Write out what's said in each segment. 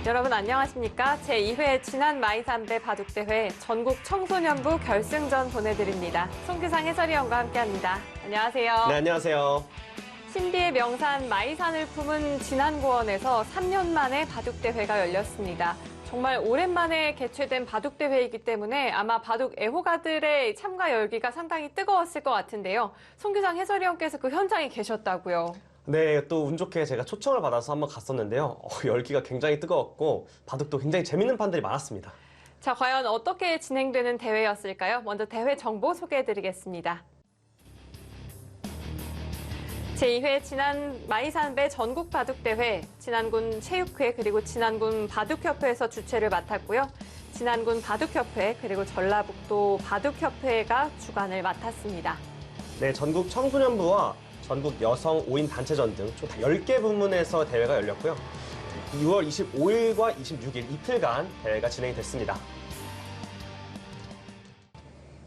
여러분 안녕하십니까? 제2회 지난 마이산배 바둑대회 전국 청소년부 결승전 보내드립니다. 송규상 해설위원과 함께합니다. 안녕하세요. 네, 안녕하세요. 신비의 명산 마이산을 품은 진안고원에서 3년 만에 바둑대회가 열렸습니다. 정말 오랜만에 개최된 바둑대회이기 때문에 아마 바둑 애호가들의 참가 열기가 상당히 뜨거웠을 것 같은데요. 송규상 해설위원께서 그 현장에 계셨다고요. 네, 또 운 좋게 제가 초청을 받아서 한번 갔었는데요. 열기가 굉장히 뜨거웠고 바둑도 굉장히 재밌는 판들이 많았습니다. 자, 과연 어떻게 진행되는 대회였을까요? 먼저 대회 정보 소개해드리겠습니다. 제2회 진안 마이산배 전국 바둑대회, 진안군 체육회 그리고 진안군 바둑협회에서 주최를 맡았고요. 진안군 바둑협회 그리고 전라북도 바둑협회가 주관을 맡았습니다. 네, 전국 청소년부와 전국 여성 5인 단체전 등 총 10개 부문에서 대회가 열렸고요. 6월 25일과 26일 이틀간 대회가 진행이 됐습니다.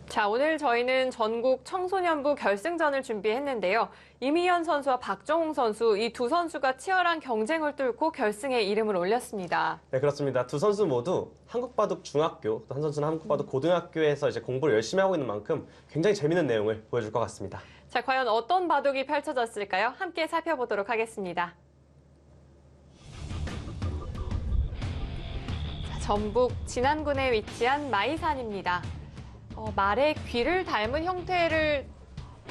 자, 오늘 저희는 전국 청소년부 결승전을 준비했는데요. 이미현 선수와 박정웅 선수, 이 두 선수가 치열한 경쟁을 뚫고 결승에 이름을 올렸습니다. 네, 그렇습니다. 두 선수 모두 한국바둑중학교, 또 한 선수는 한국바둑고등학교에서 이제 공부를 열심히 하고 있는 만큼 굉장히 재밌는 내용을 보여줄 것 같습니다. 자, 과연 어떤 바둑이 펼쳐졌을까요? 함께 살펴보도록 하겠습니다. 자, 전북 진안군에 위치한 마이산입니다. 말의 귀를 닮은 형태를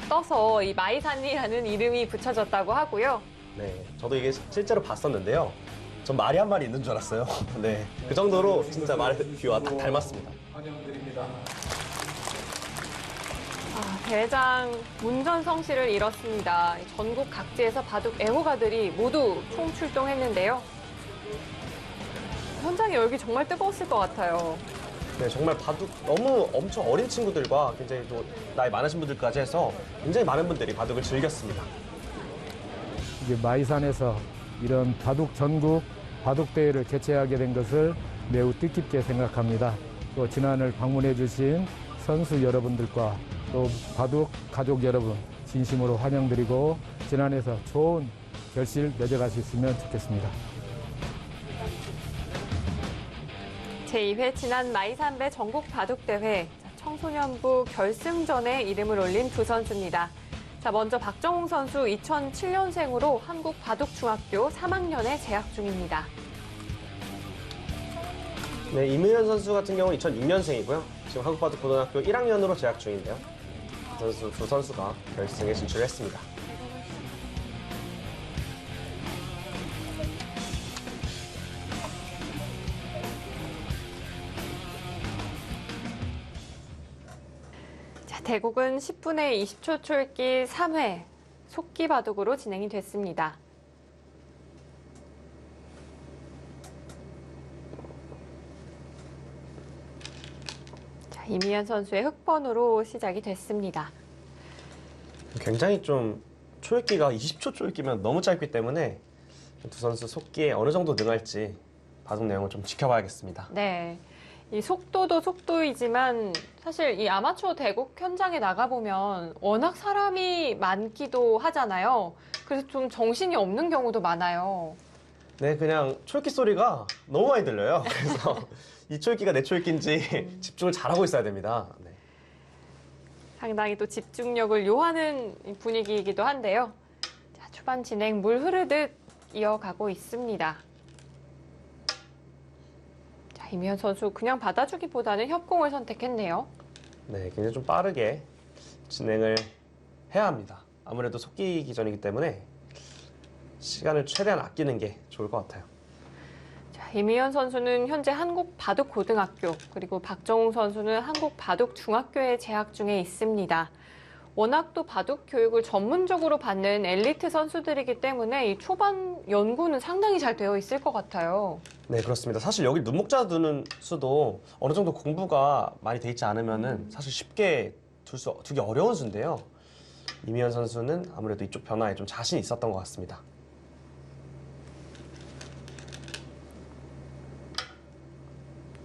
떠서 이 마이산이라는 이름이 붙여졌다고 하고요. 네, 저도 이게 실제로 봤었는데요. 전 말이 한 마리 있는 줄 알았어요. 네, 그 정도로 진짜 말의 귀와 다 닮았습니다. 환영드립니다. 대회장 문전성시를 이뤘습니다. 전국 각지에서 바둑 애호가들이 모두 총출동했는데요. 현장의 열기 정말 뜨거웠을 것 같아요. 네, 정말 바둑 너무 엄청 어린 친구들과 굉장히 또 나이 많으신 분들까지 해서 굉장히 많은 분들이 바둑을 즐겼습니다. 이제 마이산에서 이런 바둑 전국 바둑 대회를 개최하게 된 것을 매우 뜻깊게 생각합니다. 또 진안을 방문해 주신 선수 여러분들과 또 바둑 가족 여러분 진심으로 환영드리고 진안에서 좋은 결실 맺어갈 수 있으면 좋겠습니다. 제2회 진안 마이산배 전국 바둑대회 청소년부 결승전에 이름을 올린 두 선수입니다. 자, 먼저 박정웅 선수 2007년생으로 한국바둑중학교 3학년에 재학 중입니다. 네, 이미현 선수 같은 경우는 2006년생이고요. 지금 한국바둑고등학교 1학년으로 재학 중인데요. 두 선수가 결승에 진출했습니다. 대국은 10분의 20초 촐기 3회 속기 바둑으로 진행이 됐습니다. 자, 이미현 선수의 흑번으로 시작이 됐습니다. 굉장히 좀 초읽기가 20초 초읽기면 너무 짧기 때문에 두 선수 속기에 어느 정도 능할지 바둑 내용을 좀 지켜봐야겠습니다. 네. 이 속도도 속도이지만 사실 이 아마추어 대국 현장에 나가보면 워낙 사람이 많기도 하잖아요. 그래서 좀 정신이 없는 경우도 많아요. 네, 그냥 초읽기 소리가 너무 많이 들려요. 그래서 이 초읽기가 내 초읽기인지 집중을 잘하고 있어야 됩니다. 네. 상당히 또 집중력을 요하는 분위기이기도 한데요. 자, 초반 진행 물 흐르듯 이어가고 있습니다. 이미현 선수 그냥 받아주기보다는 협공을 선택했네요. 네, 굉장히 좀 빠르게 진행을 해야 합니다. 아무래도 속기 기전이기 때문에 시간을 최대한 아끼는 게 좋을 것 같아요. 자, 이미현 선수는 현재 한국바둑고등학교 그리고 박정웅 선수는 한국바둑중학교에 재학 중에 있습니다. 워낙 또 바둑 교육을 전문적으로 받는 엘리트 선수들이기 때문에 이 초반 연구는 상당히 잘 되어 있을 것 같아요. 네, 그렇습니다. 사실 여기 눈목자 두는 수도 어느 정도 공부가 많이 돼 있지 않으면은 사실 쉽게 두기 어려운 수인데요. 이미현 선수는 아무래도 이쪽 변화에 좀 자신이 있었던 것 같습니다.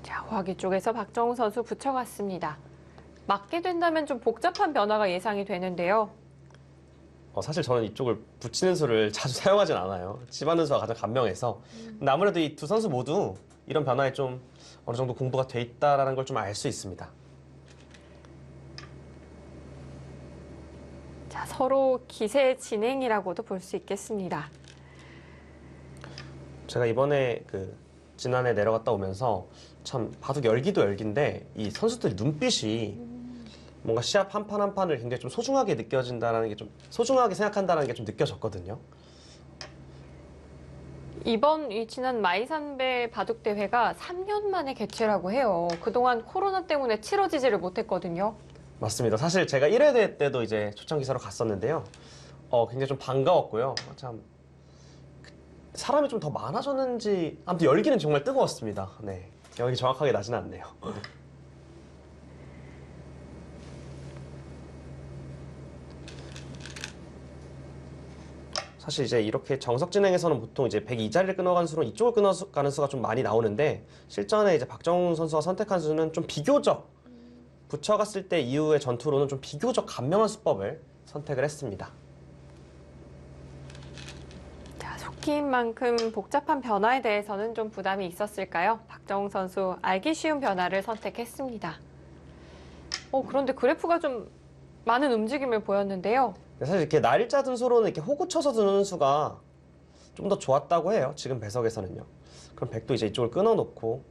자, 호하기 쪽에서 박정웅 선수 붙여갔습니다. 맞게 된다면 좀 복잡한 변화가 예상이 되는데요. 사실 저는 이쪽을 붙이는 수를 자주 사용하진 않아요. 집어넣는 수가 가장 간명해서. 근데 아무래도 이 두 선수 모두 이런 변화에 좀 어느 정도 공부가 돼 있다라는 걸 좀 알 수 있습니다. 자, 서로 기세 진행이라고도 볼 수 있겠습니다. 제가 이번에 지난해 내려갔다 오면서 참 바둑 열기도 열기인데 이 선수들 눈빛이 뭔가 시합 한 판 한 판을 굉장히 좀 소중하게 느껴진다는 게 좀 소중하게 생각한다는 게 좀 느껴졌거든요. 이번 이 지난 마이산배 바둑 대회가 3년 만에 개최라고 해요. 그동안 코로나 때문에 치러지지를 못했거든요. 맞습니다. 사실 제가 1회 대회 때도 이제 초청 기사로 갔었는데요. 굉장히 좀 반가웠고요. 참 사람이 좀 더 많아졌는지 아무튼 열기는 정말 뜨거웠습니다. 네, 기억이 정확하게 나지는 않네요. 사실 이제 이렇게 정석 진행에서는 보통 이제 102자리를 끊어가는 수로 이쪽을 끊어가는 수가 좀 많이 나오는데 실전에 이제 박정훈 선수가 선택한 수는 좀 비교적 붙여갔을 때 이후의 전투로는 좀 비교적 간명한 수법을 선택을 했습니다. 자, 속기인 만큼 복잡한 변화에 대해서는 좀 부담이 있었을까요? 박정웅 선수 알기 쉬운 변화를 선택했습니다. 그런데 그래프가 좀 많은 움직임을 보였는데요. 사실 이렇게 날짜 등수로는 이렇게 호구 쳐서 드는 수가 좀 더 좋았다고 해요. 지금 배석에서는요. 그럼 백도 이제 이쪽을 끊어놓고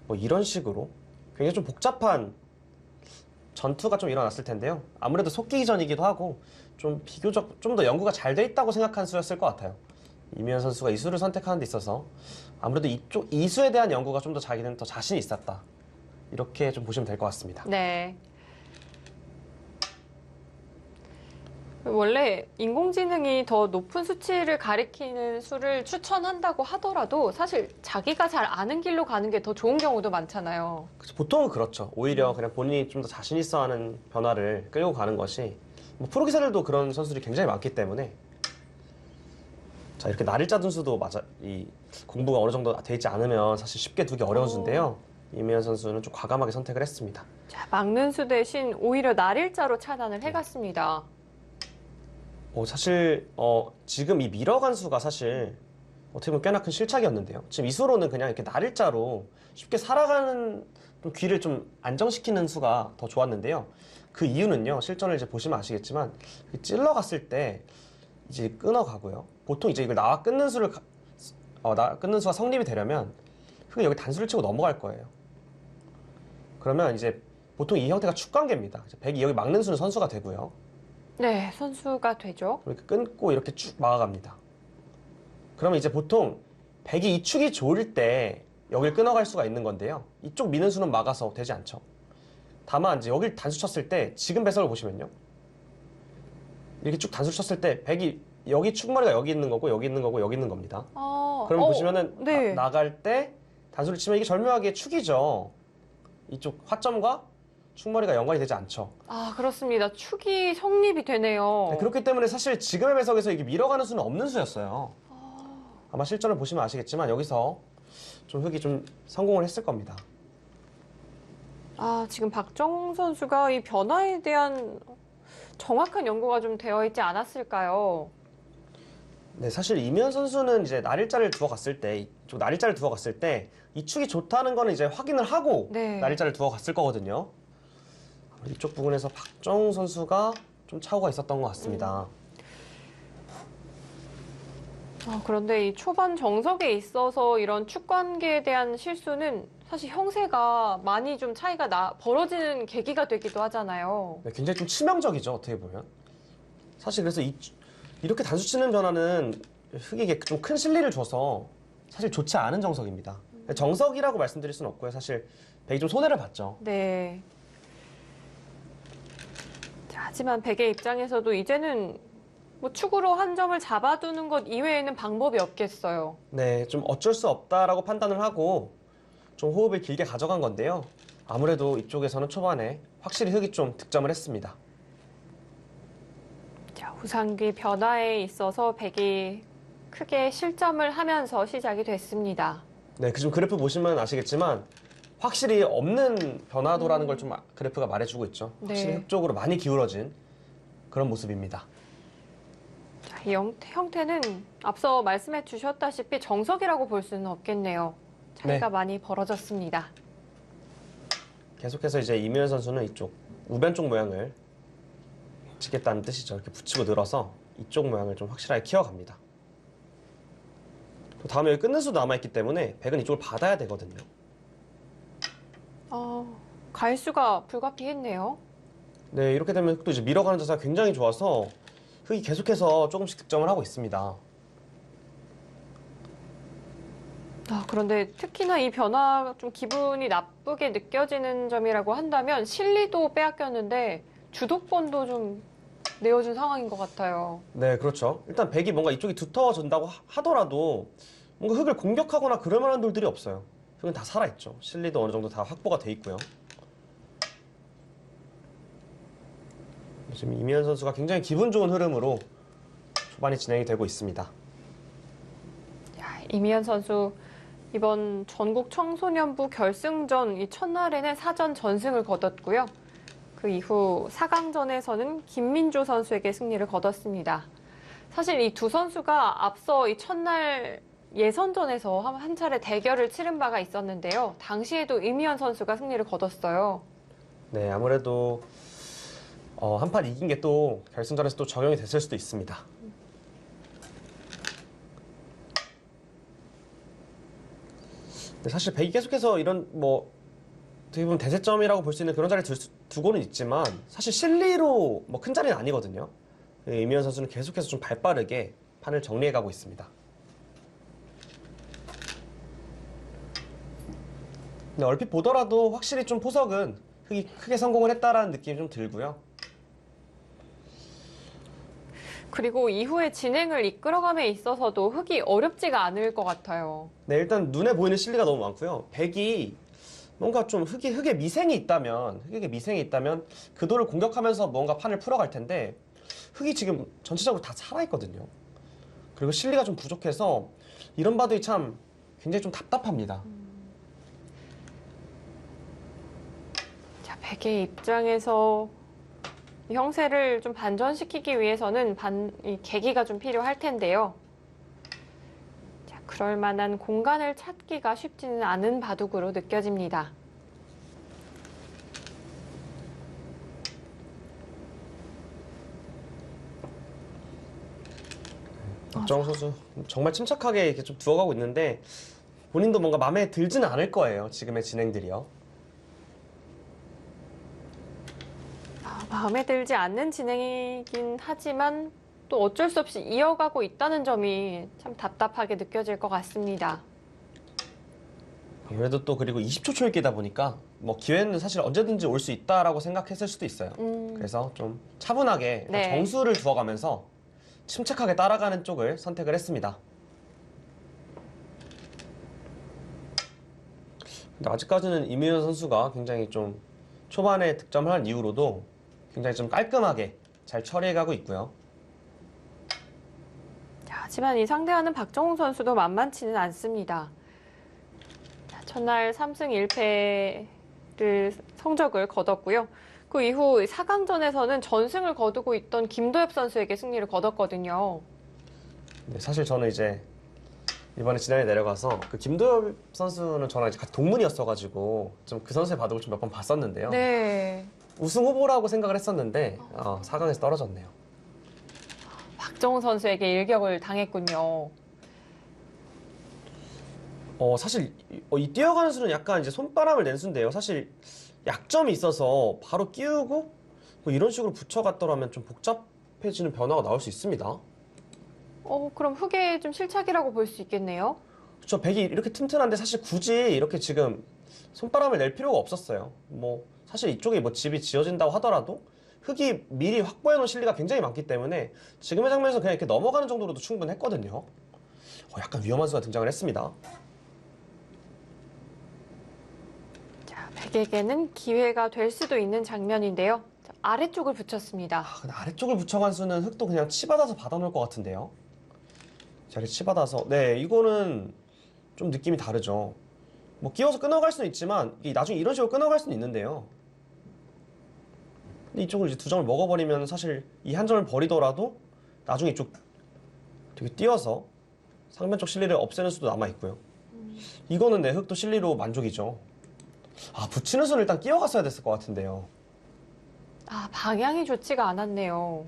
뭐 이런 식으로 굉장히 좀 복잡한 전투가 좀 일어났을 텐데요. 아무래도 속기기 전이기도 하고 좀 비교적 좀 더 연구가 잘 돼 있다고 생각한 수였을 것 같아요. 이미현 선수가 이 수를 선택하는 데 있어서 아무래도 이 수에 대한 연구가 좀 더 자기는 더 자신이 있었다. 이렇게 좀 보시면 될 것 같습니다. 네. 원래 인공지능이 더 높은 수치를 가리키는 수를 추천한다고 하더라도 사실 자기가 잘 아는 길로 가는 게 더 좋은 경우도 많잖아요. 보통은 그렇죠. 오히려 그냥 본인이 좀 더 자신 있어 하는 변화를 끌고 가는 것이 뭐 프로 기사들도 그런 선수들이 굉장히 많기 때문에 자 이렇게 날일자 등수도 맞아 이 공부가 어느 정도 돼 있지 않으면 사실 쉽게 두기 어려운 수인데요. 이미현 선수는 좀 과감하게 선택을 했습니다. 자, 막는 수 대신 오히려 날일자로 차단을 해갔습니다. 사실 지금 이 밀어간 수가 사실 어떻게 보면 꽤나 큰 실착이었는데요. 지금 이 수로는 그냥 이렇게 날일자로 쉽게 살아가는 좀 귀를 좀 안정시키는 수가 더 좋았는데요. 그 이유는요. 실전을 이제 보시면 아시겠지만 찔러갔을 때 이제 끊어가고요. 보통 이제 이걸 나와 끊는 수를 끊는 수가 성립이 되려면 흙이 여기 단수를 치고 넘어갈 거예요. 그러면 이제 보통 이 형태가 축관계입니다. 백이 여기 막는 수는 선수가 되고요. 네, 선수가 되죠. 이렇게 끊고 이렇게 쭉 막아갑니다. 그러면 이제 보통 백이 이 축이 좋을 때 여길 끊어갈 수가 있는 건데요. 이쪽 미는 수는 막아서 되지 않죠. 다만 이제 여길 단수 쳤을 때 지금 배석을 보시면요. 이렇게 쭉 단수 쳤을 때 백이 여기 축머리가 여기 있는 거고 여기 있는 거고 여기 있는 겁니다. 그러면 보시면은 네. 나갈 때 단수를 치면 이게 절묘하게 축이죠. 이쪽 화점과 축머리가 연관이 되지 않죠. 아, 그렇습니다. 축이 성립이 되네요. 네, 그렇기 때문에 사실 지금의 배석에서 이게 밀어가는 수는 없는 수였어요. 아마 실전을 보시면 아시겠지만 여기서 좀 흙이 좀 성공을 했을 겁니다. 지금 박정웅 선수가 이 변화에 대한 정확한 연구가 좀 되어 있지 않았을까요? 네, 사실 이미현 선수는 이제 날일자를 두어 갔을 때, 이쪽 날일자를 두어 갔을 때 이 축이 좋다는 거는 이제 확인을 하고 네. 날일자를 두어 갔을 거거든요. 이쪽 부분에서 박정웅 선수가 좀 착오가 있었던 것 같습니다. 그런데 이 초반 정석에 있어서 이런 축 관계에 대한 실수는 사실 형세가 많이 좀 차이가 벌어지는 계기가 되기도 하잖아요. 네, 굉장히 좀 치명적이죠, 어떻게 보면. 사실 그래서 이렇게 단수 치는 변화는 흙에게 좀 큰 실리를 줘서 사실 좋지 않은 정석입니다. 정석이라고 말씀드릴 수는 없고요. 사실 백이 좀 손해를 봤죠. 네. 자, 하지만 백의 입장에서도 이제는 뭐 축으로 한 점을 잡아두는 것 이외에는 방법이 없겠어요. 네, 좀 어쩔 수 없다라고 판단을 하고 좀 호흡을 길게 가져간 건데요. 아무래도 이쪽에서는 초반에 확실히 흙이 좀 득점을 했습니다. 자, 후상기 변화에 있어서 백이 크게 실점을 하면서 시작이 됐습니다. 네, 그 좀 그래프 보시면 아시겠지만 확실히 없는 변화도라는 걸 좀 그래프가 말해주고 있죠. 확실히 네. 흙 쪽으로 많이 기울어진 그런 모습입니다. 이 형태는 앞서 말씀해 주셨다시피 정석이라고 볼 수는 없겠네요. 차이가 네. 많이 벌어졌습니다. 계속해서 이제 이미연 선수는 이쪽 우변 쪽 모양을 치겠다는 뜻이죠. 이렇게 붙이고 늘어서 이쪽 모양을 좀 확실하게 키워갑니다. 또 다음에 여기 끝는 수도 남아있기 때문에 백은 이쪽을 받아야 되거든요. 가일수가 불가피했네요. 네, 이렇게 되면 흑도 이제 밀어가는 자세가 굉장히 좋아서 흑이 계속해서 조금씩 득점을 하고 있습니다. 그런데 특히나 이 변화 좀 기분이 나쁘게 느껴지는 점이라고 한다면 실리도 빼앗겼는데 주도권도 좀 내어준 상황인 것 같아요. 네, 그렇죠. 일단 백이 뭔가 이쪽이 두터워진다고 하더라도 뭔가 흑을 공격하거나 그럴 만한 돌들이 없어요. 흑은 다 살아있죠. 실리도 어느 정도 다 확보가 돼 있고요. 지금 이미연 선수가 굉장히 기분 좋은 흐름으로 초반이 진행이 되고 있습니다. 이미연 선수 이번 전국 청소년부 결승전 이 첫날에는 사전 전승을 거뒀고요. 그 이후 4강전에서는 김민조 선수에게 승리를 거뒀습니다. 사실 이 두 선수가 앞서 이 첫날 예선전에서 한 차례 대결을 치른 바가 있었는데요. 당시에도 이미연 선수가 승리를 거뒀어요. 네, 아무래도 한 판 이긴 게 또 결승전에서 또 적용이 됐을 수도 있습니다. 근데 사실 백이 계속해서 이런 뭐 어떻게 보면 대세점이라고 볼 수 있는 그런 자리에 두고는 있지만 사실 실리로 뭐 큰 자리는 아니거든요. 이미연 선수는 계속해서 좀 발빠르게 판을 정리해가고 있습니다. 근데 얼핏 보더라도 확실히 좀 포석은 흑이 크게 성공을 했다라는 느낌이 좀 들고요. 그리고 이후에 진행을 이끌어감에 있어서도 흑이 어렵지가 않을 것 같아요. 네, 일단 눈에 보이는 실리가 너무 많고요. 백이 뭔가 좀 흑의 미생이 있다면 그 돌을 공격하면서 뭔가 판을 풀어갈 텐데 흑이 지금 전체적으로 다 살아있거든요. 그리고 실리가 좀 부족해서 이런 바둑이 참 굉장히 좀 답답합니다. 자, 백의 입장에서 이 형세를 좀 반전시키기 위해서는 이 계기가 좀 필요할 텐데요. 자, 그럴 만한 공간을 찾기가 쉽지는 않은 바둑으로 느껴집니다. 박정호 선수 정말 침착하게 이렇게 좀 두어가고 있는데 본인도 뭔가 마음에 들지는 않을 거예요. 지금의 진행들이요. 마음에 들지 않는 진행이긴 하지만 또 어쩔 수 없이 이어가고 있다는 점이 참 답답하게 느껴질 것 같습니다. 아무래도 또 그리고 20초 초읽기다 보니까 뭐 기회는 사실 언제든지 올 수 있다라고 생각했을 수도 있어요. 그래서 좀 차분하게 네. 정수를 두어가면서 침착하게 따라가는 쪽을 선택을 했습니다. 근데 아직까지는 이미연 선수가 굉장히 좀 초반에 득점을 한 이후로도 굉장히 좀 깔끔하게 잘 처리해가고 있고요. 자, 하지만 이 상대하는 박정웅 선수도 만만치는 않습니다. 자, 첫날 3승 1패를 성적을 거뒀고요. 그 이후 4강전에서는 전승을 거두고 있던 김도엽 선수에게 승리를 거뒀거든요. 네, 사실 저는 이제 이번에 지난해 내려가서 그 김도엽 선수는 저랑 이제 같이 동문이었어가지고 좀 그 선수의 바둑을 좀 몇 번 봤었는데요. 네. 우승 후보라고 생각을 했었는데 4강에서 떨어졌네요. 박정웅 선수에게 일격을 당했군요. 사실 이 뛰어가는 수는 약간 이제 손바람을 낸 수인데요. 사실 약점이 있어서 바로 끼우고 뭐 이런 식으로 붙여갔더라면 좀 복잡해지는 변화가 나올 수 있습니다. 그럼 흑의 좀 실착이라고 볼 수 있겠네요. 그렇죠. 백이 이렇게 튼튼한데 사실 굳이 이렇게 지금 손바람을 낼 필요가 없었어요. 뭐 사실 이쪽에 뭐 집이 지어진다고 하더라도 흑이 미리 확보해 놓은 실리가 굉장히 많기 때문에 지금의 장면에서 그냥 이렇게 넘어가는 정도로도 충분했거든요. 약간 위험한 수가 등장을 했습니다. 자, 백에게는 기회가 될 수도 있는 장면인데요. 자, 아래쪽을 붙였습니다. 근데 아래쪽을 붙여간 수는 흑도 그냥 치받아서 받아놓을 것 같은데요. 자, 이렇게 치받아서 네, 이거는 좀 느낌이 다르죠. 뭐 끼워서 끊어갈 수는 있지만 이게 나중에 이런 식으로 끊어갈 수는 있는데요. 근데 이쪽을 이제 2점을 먹어버리면 사실 이 한 점을 버리더라도 나중에 이쪽 되게 띄어서 상변 쪽 실리를 없애는 수도 남아있고요. 이거는 내 흑도 실리로 만족이죠. 아, 붙이는 수는 일단 끼워갔어야 됐을 것 같은데요. 아, 방향이 좋지가 않았네요.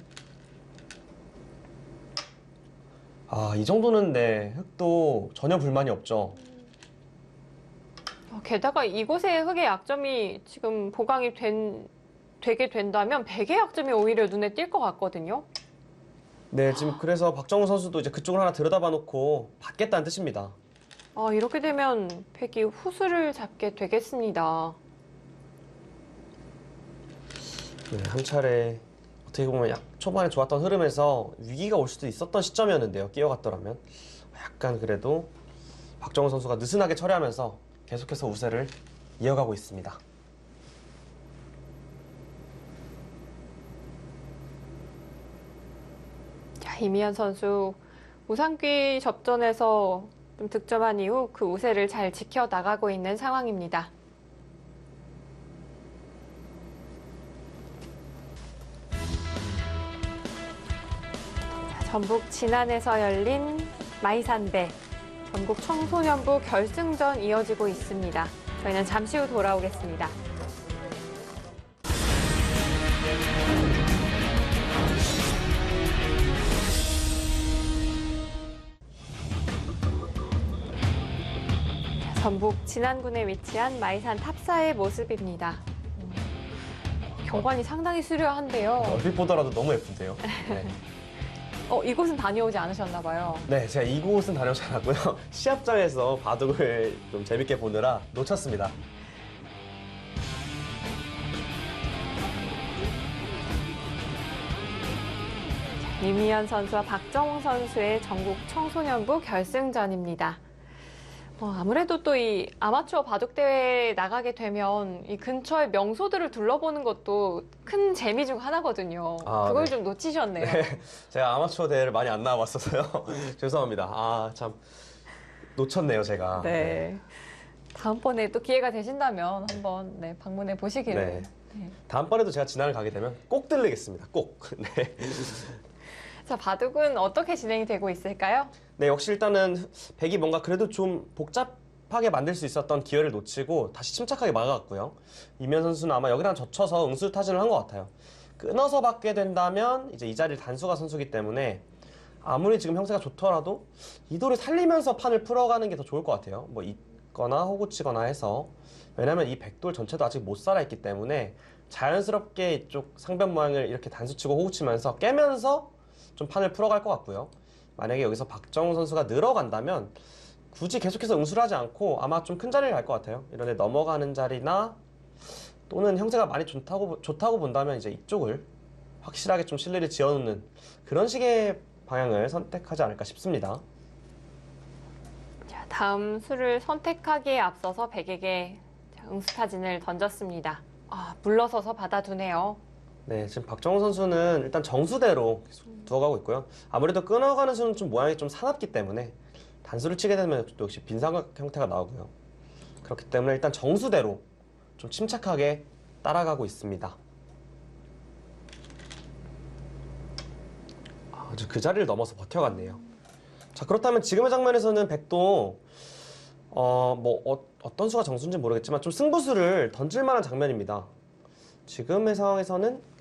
아, 이 정도는 내 흑도 전혀 불만이 없죠. 게다가 이곳에 흑의 약점이 지금 보강이 되게 된다면 백의 약점이 오히려 눈에 띌 것 같거든요. 네, 지금 그래서 박정우 선수도 이제 그쪽을 하나 들여다봐 놓고 받겠다는 뜻입니다. 아, 이렇게 되면 백이 후수를 잡게 되겠습니다. 네, 한 차례 어떻게 보면 초반에 좋았던 흐름에서 위기가 올 수도 있었던 시점이었는데요. 끼어갔더라면. 약간 그래도 박정우 선수가 느슨하게 처리하면서 계속해서 우세를 이어가고 있습니다. 자, 이미연 선수 우상귀 접전에서 좀 득점한 이후 그 우세를 잘 지켜나가고 있는 상황입니다. 자, 전북 진안에서 열린 마이산배 전국 청소년부 결승전 이어지고 있습니다. 저희는 잠시 후 돌아오겠습니다. 전북 진안군에 위치한 마이산 탑사의 모습입니다. 경관이 상당히 수려한데요. 얼핏 보더라도 너무 예쁜데요. 네. 이곳은 다녀오지 않으셨나 봐요. 네, 제가 이곳은 다녀오지 않았고요. 시합장에서 바둑을 좀 재밌게 보느라 놓쳤습니다. 이미연 선수와 박정웅 선수의 전국 청소년부 결승전입니다. 아무래도 또 이 아마추어 바둑대회에 나가게 되면 이 근처의 명소들을 둘러보는 것도 큰 재미 중 하나거든요. 아, 그걸 네. 좀 놓치셨네요. 네, 제가 아마추어 대회를 많이 안 나와봤어서요. 죄송합니다. 아, 참 놓쳤네요, 제가. 네. 다음번에 또 기회가 되신다면 한번 방문해 보시기를. 네. 네. 다음번에도 제가 진안을 가게 되면 꼭 들르겠습니다. 꼭. 네. 자, 바둑은 어떻게 진행이 되고 있을까요? 네, 역시 일단은 백이 뭔가 그래도 좀 복잡하게 만들 수 있었던 기회를 놓치고 다시 침착하게 막아갔고요. 이면 선수는 아마 여기랑 젖혀서 응수타진을 한 것 같아요. 끊어서 받게 된다면 이제 이 자리를 단수가 선수기 때문에 아무리 지금 형세가 좋더라도 이 돌을 살리면서 판을 풀어가는 게 더 좋을 것 같아요. 뭐 있거나 호구치거나 해서. 왜냐면 이 백돌 전체도 아직 못 살아있기 때문에 자연스럽게 이쪽 상변 모양을 이렇게 단수치고 호구치면서 깨면서 좀 판을 풀어갈 것 같고요. 만약에 여기서 박정우 선수가 늘어간다면 굳이 계속해서 응수를 하지 않고 아마 좀 큰 자리를 갈 것 같아요. 이런 데 넘어가는 자리나 또는 형세가 많이 좋다고 본다면 이제 이쪽을 확실하게 좀 실리를 지어놓는 그런 식의 방향을 선택하지 않을까 싶습니다. 자, 다음 수를 선택하기에 앞서서 백에게 응수타진을 던졌습니다. 물러서서 받아두네요. 네, 지금 박정우 선수는 일단 정수대로 계속 두어가고 있고요. 아무래도 끊어가는 수는 좀 모양이 좀 사납기 때문에 단수를 치게 되면 또 역시 빈사각 형태가 나오고요. 그렇기 때문에 일단 정수대로 좀 침착하게 따라가고 있습니다. 아주 그 자리를 넘어서 버텨갔네요. 자, 그렇다면 지금의 장면에서는 백도 어떤 수가 정수인지 모르겠지만 좀 승부수를 던질 만한 장면입니다. 지금의 상황에서는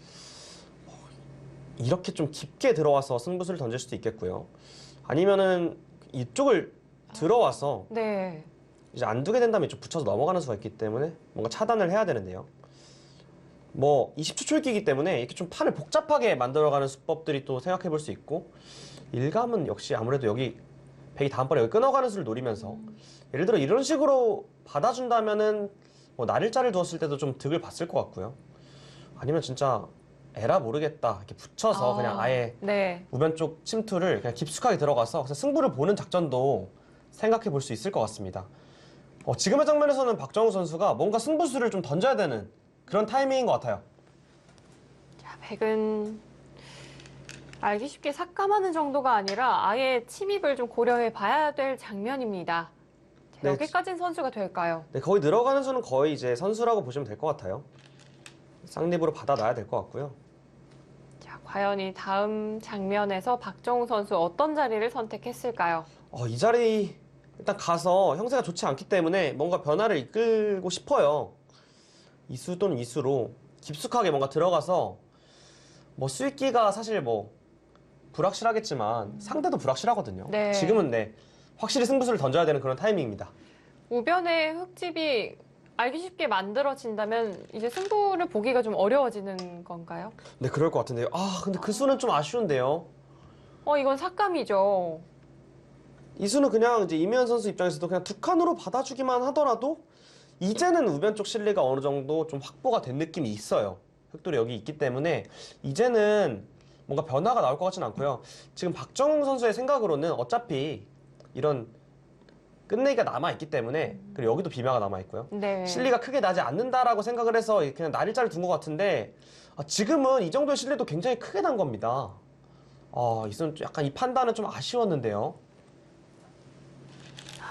이렇게 좀 깊게 들어와서 승부수를 던질 수도 있겠고요. 아니면은 이쪽을 들어와서 네. 이제 안 두게 된다면 이쪽 붙여서 넘어가는 수가 있기 때문에 뭔가 차단을 해야 되는데요. 뭐 20초 초읽기이기 때문에 이렇게 좀 판을 복잡하게 만들어가는 수법들이 또 생각해 볼 수 있고, 일감은 역시 아무래도 여기 백이 다음번에 여기 끊어가는 수를 노리면서 예를 들어 이런 식으로 받아준다면은 뭐 날일자를 두었을 때도 좀 득을 봤을 것 같고요. 아니면 진짜 에라 모르겠다 이렇게 붙여서 그냥 아예 네. 우변 쪽 침투를 그냥 깊숙하게 들어가서 그냥 승부를 보는 작전도 생각해 볼 수 있을 것 같습니다. 지금의 장면에서는 박정우 선수가 뭔가 승부수를 좀 던져야 되는 그런 타이밍인 것 같아요. 자, 백은 알기 쉽게 삭감하는 정도가 아니라 아예 침입을 좀 고려해 봐야 될 장면입니다. 자, 네. 여기까지는 선수가 될까요? 네, 거의 들어가는 수는 거의 이제 선수라고 보시면 될 것 같아요. 쌍립으로 받아놔야 될 것 같고요. 자, 과연 이 다음 장면에서 박정우 선수 어떤 자리를 선택했을까요? 이 자리 일단 가서 형세가 좋지 않기 때문에 뭔가 변화를 이끌고 싶어요. 이수 또는 이수로 깊숙하게 뭔가 들어가서 뭐 수익기가 사실 뭐 불확실하겠지만 상대도 불확실하거든요. 네. 지금은 네, 확실히 승부수를 던져야 되는 그런 타이밍입니다. 우변의 흙집이 알기 쉽게 만들어진다면 이제 승부를 보기가 좀 어려워지는 건가요? 네, 그럴 것 같은데요. 근데 그 수는 좀 아쉬운데요. 이건 삭감이죠. 이 수는 그냥 이제 이면 선수 입장에서도 그냥 두 칸으로 받아주기만 하더라도 이제는 우변 쪽 실리가 어느 정도 좀 확보가 된 느낌이 있어요. 흑돌이 여기 있기 때문에 이제는 뭔가 변화가 나올 것 같지는 않고요. 지금 박정우 선수의 생각으로는 어차피 이런 끝내기가 남아있기 때문에 그리고 여기도 비마가 남아있고요. 네. 실리가 크게 나지 않는다라고 생각을 해서 그냥 날일자를 둔 것 같은데 지금은 이 정도의 실리도 굉장히 크게 난 겁니다. 이 수는 약간 이 판단은 좀 아쉬웠는데요.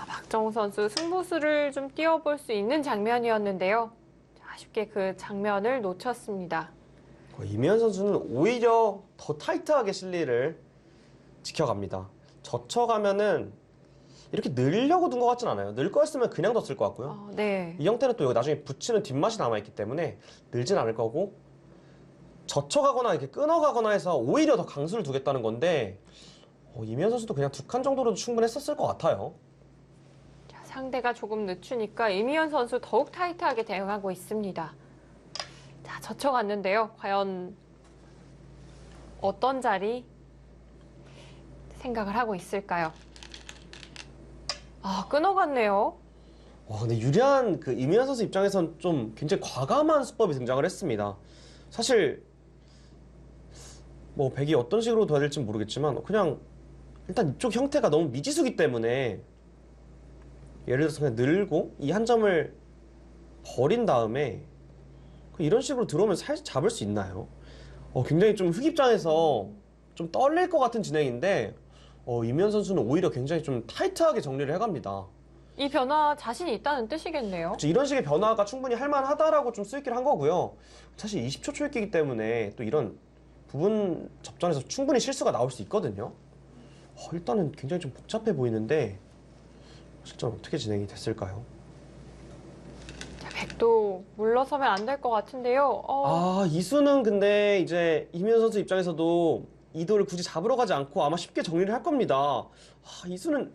박정우 선수 승부수를 좀 띄워볼 수 있는 장면이었는데요. 아쉽게 그 장면을 놓쳤습니다. 이면 선수는 오히려 더 타이트하게 실리를 지켜갑니다. 젖혀가면은 이렇게 늘려고 둔 것 같진 않아요. 늘 거였으면 그냥 뒀을 것 같고요. 네. 이 형태는 또 나중에 붙이는 뒷맛이 남아있기 때문에 늘진 않을 거고 젖혀가거나 이렇게 끊어가거나 해서 오히려 더 강수를 두겠다는 건데 이면 선수도 그냥 두 칸 정도로도 충분했었을 것 같아요. 자, 상대가 조금 늦추니까 이미연 선수 더욱 타이트하게 대응하고 있습니다. 자, 젖혀갔는데요. 과연 어떤 자리 생각을 하고 있을까요? 끊어갔네요. 근데 유리한 그 이면 선수 입장에선 좀 굉장히 과감한 수법이 등장을 했습니다. 사실 뭐 백이 어떤 식으로 둬야 될지 모르겠지만 그냥 일단 이쪽 형태가 너무 미지수기 때문에 예를 들어서 그냥 늘고 이 한 점을 버린 다음에 이런 식으로 들어오면 살짝 잡을 수 있나요? 굉장히 좀 흑 입장에서 좀 떨릴 것 같은 진행인데 이면 선수는 오히려 굉장히 좀 타이트하게 정리를 해갑니다. 이 변화 자신이 있다는 뜻이겠네요. 이런 식의 변화가 충분히 할만하다라고 좀 쓰이기를 한 거고요. 사실 20초 초읽기이기 때문에 또 이런 부분 접전에서 충분히 실수가 나올 수 있거든요. 일단은 굉장히 좀 복잡해 보이는데 실제로 어떻게 진행이 됐을까요? 자, 백도 물러서면 안 될 것 같은데요. 이수는 근데 이제 이면 선수 입장에서도 이도를 굳이 잡으러 가지 않고 아마 쉽게 정리를 할 겁니다. 이수는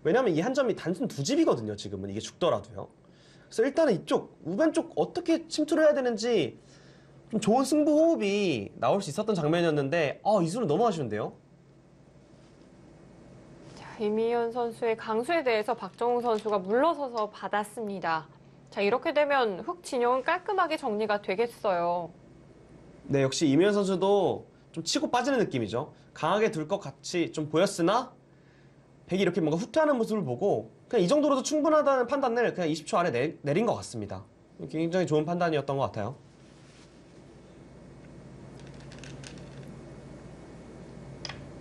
왜냐면 이 한 점이 단순 두 집이거든요. 지금은 이게 죽더라도요. 그래서 일단은 이쪽 우변 쪽 어떻게 침투를 해야 되는지 좀 좋은 승부 호흡이 나올 수 있었던 장면이었는데 이수는 너무 아쉬운데요. 자, 이미연 선수의 강수에 대해서 박정우 선수가 물러서서 받았습니다. 자, 이렇게 되면 흑 진영은 깔끔하게 정리가 되겠어요. 네, 역시 이면 선수도 좀 치고 빠지는 느낌이죠. 강하게 둘 것 같이 좀 보였으나 백이 이렇게 뭔가 후퇴하는 모습을 보고 그냥 이 정도로도 충분하다는 판단을 그냥 20초 안에 내린 것 같습니다. 굉장히 좋은 판단이었던 것 같아요.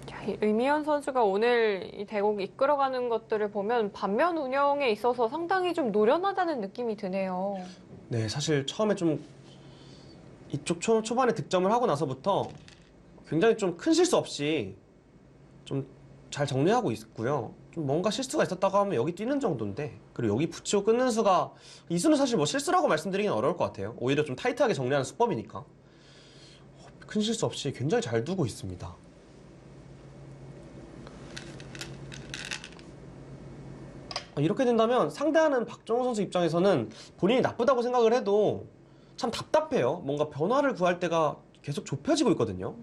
자, 이미연 선수가 오늘 이 대국 이끌어가는 것들을 보면 반면 운영에 있어서 상당히 좀 노련하다는 느낌이 드네요. 네, 사실 처음에 좀 이쪽 초반에 득점을 하고 나서부터 굉장히 좀 큰 실수 없이 좀 잘 정리하고 있고요. 좀 뭔가 실수가 있었다고 하면 여기 뛰는 정도인데 그리고 여기 붙이고 끊는 수가 이 수는 사실 뭐 실수라고 말씀드리긴 어려울 것 같아요. 오히려 좀 타이트하게 정리하는 수법이니까 큰 실수 없이 굉장히 잘 두고 있습니다. 이렇게 된다면 상대하는 박정우 선수 입장에서는 본인이 나쁘다고 생각을 해도 참 답답해요. 뭔가 변화를 구할 때가 계속 좁혀지고 있거든요.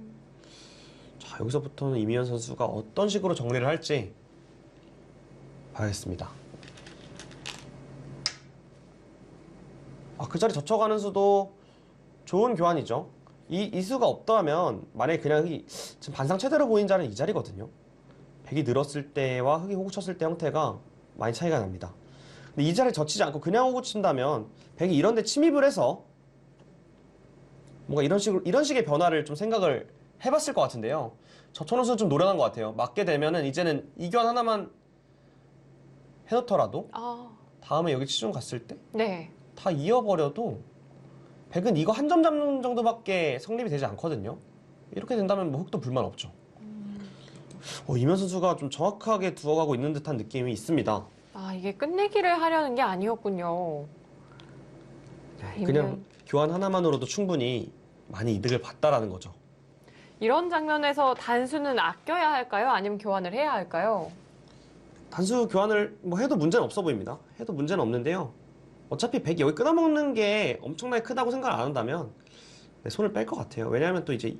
자, 여기서부터는 이미연 선수가 어떤 식으로 정리를 할지 봐야겠습니다. 그 자리 젖혀가는 수도 좋은 교환이죠. 이 수가 없다면 만약에 그냥 흑이 지금 반상 최대로 보인 자리는 이 자리거든요. 백이 늘었을 때와 흑이 호구 쳤을 때 형태가 많이 차이가 납니다. 근데 이 자리를 젖히지 않고 그냥 호구 친다면 백이 이런 데 침입을 해서 뭔가 이런 식의 변화를 좀 생각을 해봤을 것 같은데요. 저천호 선수 좀 노련한 것 같아요. 맞게 되면은 이제는 이견 하나만 해놓더라도 다음에 여기 치중 갔을 때 네. 다 이어버려도 백은 이거 한 점 잡는 정도밖에 성립이 되지 않거든요. 이렇게 된다면 뭐 흑도 불만 없죠. 이면 선수가 좀 정확하게 두어가고 있는 듯한 느낌이 있습니다. 아, 이게 끝내기를 하려는 게 아니었군요. 그냥 교환 하나만으로도 충분히 많이 이득을 봤다라는 거죠. 이런 장면에서 단수는 아껴야 할까요? 아니면 교환을 해야 할까요? 단수 교환을 뭐 해도 문제는 없어 보입니다. 해도 문제는 없는데요. 어차피 100이 여기 끊어먹는 게 엄청나게 크다고 생각을 안 한다면 네, 손을 뺄 것 같아요. 왜냐하면 또 이제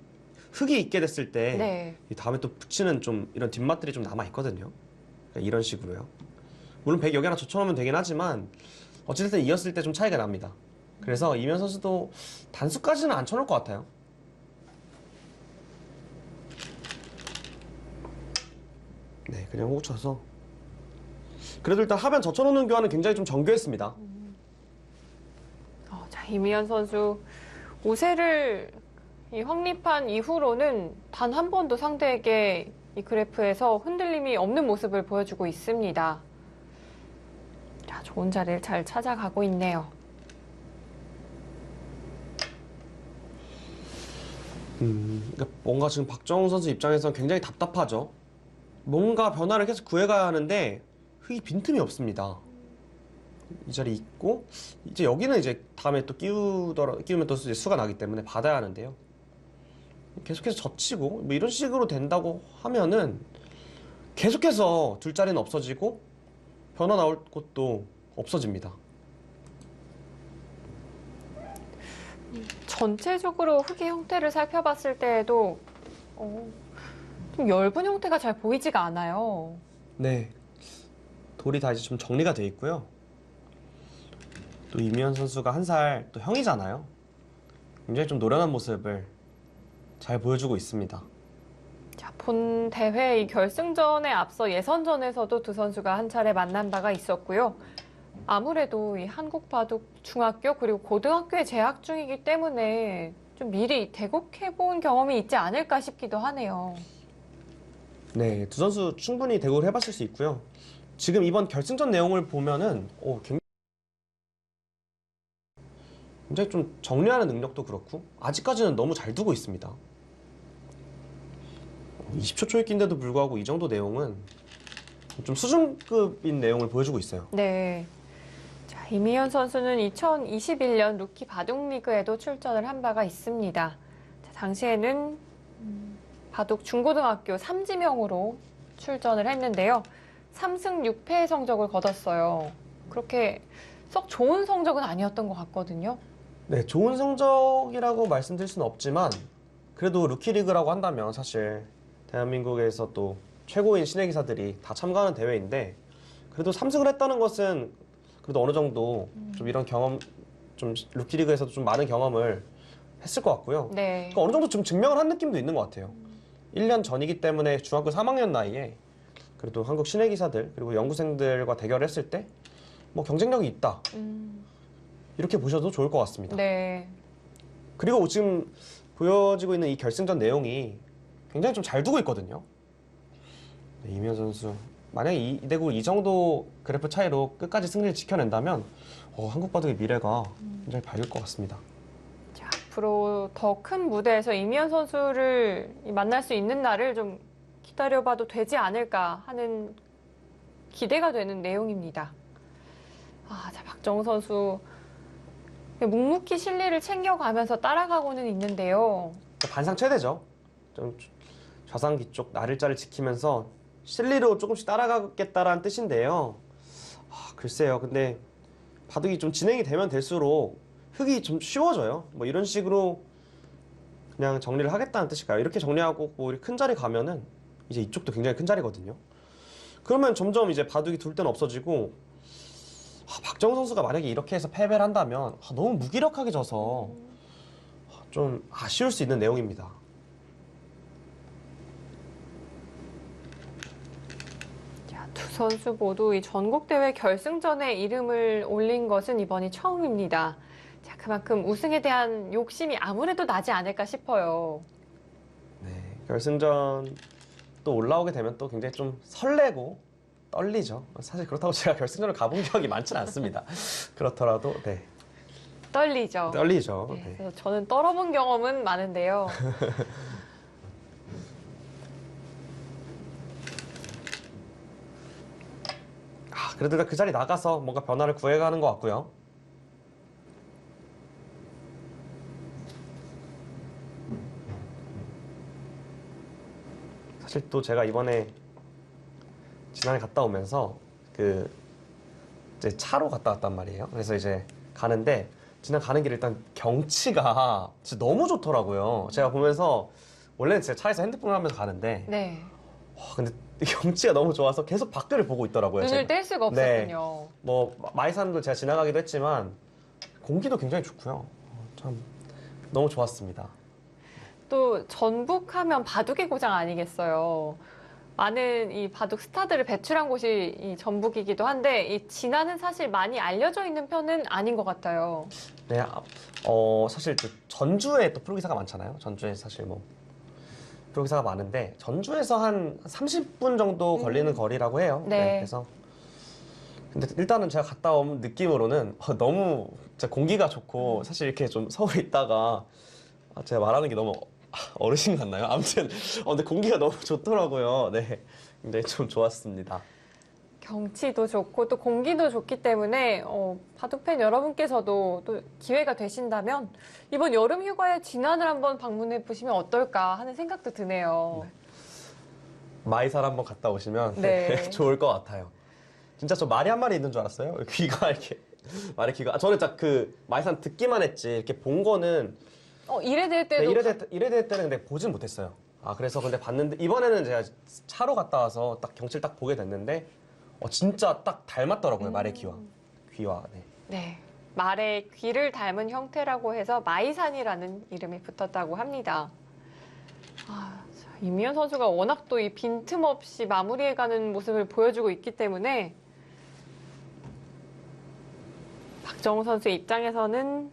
흙이 있게 됐을 때 네. 이 다음에 또 붙이는 좀 이런 뒷맛들이 좀 남아있거든요. 그러니까 이런 식으로요. 물론 100 여기 하나 젖혀놓으면 되긴 하지만 어쨌든 이었을 때 좀 차이가 납니다. 그래서 이면 선수도 단수까지는 안 쳐놓을 것 같아요. 네, 그냥 호구 쳐서. 그래도 일단 하변 젖혀놓는 교환은 굉장히 좀 정교했습니다. 자, 이미연 선수 5세를 확립한 이후로는 단 한 번도 상대에게 이 그래프에서 흔들림이 없는 모습을 보여주고 있습니다. 자, 좋은 자리를 잘 찾아가고 있네요. 그러니까 뭔가 지금 박정우 선수 입장에서는 굉장히 답답하죠. 뭔가 변화를 계속 구해가야 하는데 흙이 빈틈이 없습니다. 이 자리 있고 이제 여기는 이제 다음에 또 끼우면 또 이제 수가 나기 때문에 받아야 하는데요. 계속해서 젖히고 뭐 이런 식으로 된다고 하면은 계속해서 둘 자리는 없어지고 변화 나올 곳도 없어집니다. 전체적으로 흙의 형태를 살펴봤을 때에도 좀 엷은 형태가 잘 보이지가 않아요. 네, 돌이 다 이제 좀 정리가 돼 있고요. 또 이미연 선수가 한 살 또 형이잖아요. 굉장히 좀 노련한 모습을 잘 보여주고 있습니다. 자, 본 대회 이 결승전에 앞서 예선전에서도 두 선수가 한 차례 만난 바가 있었고요. 아무래도 이 한국 바둑 중학교 그리고 고등학교에 재학 중이기 때문에 좀 미리 대국해본 경험이 있지 않을까 싶기도 하네요. 네, 두 선수 충분히 대구를 해봤을 수 있고요. 지금 이번 결승전 내용을 보면은 굉장히 좀 정리하는 능력도 그렇고 아직까지는 너무 잘 두고 있습니다. 20초 초읽기인데도 불구하고 이 정도 내용은 좀 수준급인 내용을 보여주고 있어요. 네. 자, 이미연 선수는 2021년 루키 바둑리그에도 출전을 한 바가 있습니다. 자, 당시에는 바둑 중고등학교 3지명으로 출전을 했는데요. 3승 6패의 성적을 거뒀어요. 그렇게 썩 좋은 성적은 아니었던 것 같거든요. 네, 좋은 성적이라고 말씀드릴 수는 없지만 그래도 루키리그라고 한다면 사실 대한민국에서 또 최고인 신예 기사들이 다 참가하는 대회인데 그래도 3승을 했다는 것은 그래도 어느 정도 좀 이런 경험, 좀 루키리그에서도 좀 많은 경험을 했을 것 같고요. 네. 그러니까 어느 정도 좀 증명을 한 느낌도 있는 것 같아요. 1년 전이기 때문에 중학교 3학년 나이에 그래도 한국 신예 기사들 그리고 연구생들과 대결을 했을 때 뭐 경쟁력이 있다. 이렇게 보셔도 좋을 것 같습니다. 네. 그리고 지금 보여지고 있는 이 결승전 내용이 굉장히 좀 잘 두고 있거든요. 네, 이미연 선수 만약에 이 대구 이 정도 그래프 차이로 끝까지 승리를 지켜낸다면 한국 바둑의 미래가 굉장히 밝을 것 같습니다. 자, 앞으로 더 큰 무대에서 이미연 선수를 만날 수 있는 날을 좀 기다려봐도 되지 않을까 하는 기대가 되는 내용입니다. 자, 박정우 선수 묵묵히 실리를 챙겨가면서 따라가고는 있는데요. 반상 최대죠. 좀 좌상기 쪽 나를자를 지키면서 실리로 조금씩 따라가겠다라는 뜻인데요. 글쎄요. 근데 바둑이 좀 진행이 되면 될수록 흙이 좀 쉬워져요. 뭐 이런 식으로 그냥 정리를 하겠다는 뜻일까요? 이렇게 정리하고 뭐 이렇게 큰 자리 가면은 이제 이쪽도 굉장히 큰 자리거든요. 그러면 점점 이제 바둑이 둘 데는 없어지고 박정우 선수가 만약에 이렇게 해서 패배를 한다면 너무 무기력하게 져서 좀 아쉬울 수 있는 내용입니다. 자, 두 선수 모두 이 전국대회 결승전에 이름을 올린 것은 이번이 처음입니다. 자, 그만큼 우승에 대한 욕심이 아무래도 나지 않을까 싶어요. 네, 결승전 또 올라오게 되면 또 굉장히 좀 설레고 떨리죠. 사실 그렇다고 제가 결승전을 가본 기억이 많지는 않습니다. 그렇더라도 네. 떨리죠. 떨리죠. 네, 네. 그래서 저는 떨어본 경험은 많은데요. 그래도 일단 그 자리 나가서 뭔가 변화를 구해가는 것 같고요. 사실 또 제가 이번에 지난해 갔다 오면서 그 이제 차로 갔다 왔단 말이에요. 그래서 이제 가는데 지난 가는 길에 일단 경치가 진짜 너무 좋더라고요. 제가 보면서 원래는 제가 차에서 핸드폰을 하면서 가는데 네. 와, 근데 경치가 너무 좋아서 계속 밖을 보고 있더라고요. 눈을 제가. 뗄 수가 네. 없었군요. 뭐 마이산도 제가 지나가기도 했지만 공기도 굉장히 좋고요. 참 너무 좋았습니다. 또 전북하면 바둑의 고장 아니겠어요. 많은 이 바둑 스타들을 배출한 곳이 이 전북이기도 한데 이 진안은 사실 많이 알려져 있는 편은 아닌 것 같아요. 네, 사실 또 전주에 또 프로기사가 많잖아요. 전주에 사실 뭐 프로기사가 많은데 전주에서 한 30분 정도 걸리는 거리라고 해요. 네. 그래서 근데 일단은 제가 갔다 온 느낌으로는 너무 진짜 공기가 좋고 사실 이렇게 좀 서울에 있다가 제가 말하는 게 너무 어르신 같나요? 아무튼 근데 공기가 너무 좋더라고요. 네, 굉장히 좀 좋았습니다. 경치도 좋고 또 공기도 좋기 때문에 바둑팬 여러분께서도 또 기회가 되신다면 이번 여름 휴가에 진안을 한번 방문해 보시면 어떨까 하는 생각도 드네요. 마이산 한번 갔다 오시면 네. 좋을 것 같아요. 진짜 저 말이 한 마리 있는 줄 알았어요. 귀가 이렇게 말의 귀가. 저는 딱 그 마이산 듣기만 했지 이렇게 본 거는 이래될 네, 때도 이래될 때는 근데 보진 못했어요. 그래서 근데 봤는데 이번에는 제가 차로 갔다 와서 딱 경치를 딱 보게 됐는데 진짜 딱 닮았더라고요. 말의 귀와. 네. 네. 말의 귀를 닮은 형태라고 해서 마이산이라는 이름이 붙었다고 합니다. 이미연 선수가 워낙 또 이 빈틈없이 마무리해가는 모습을 보여주고 있기 때문에 박정우 선수 입장에서는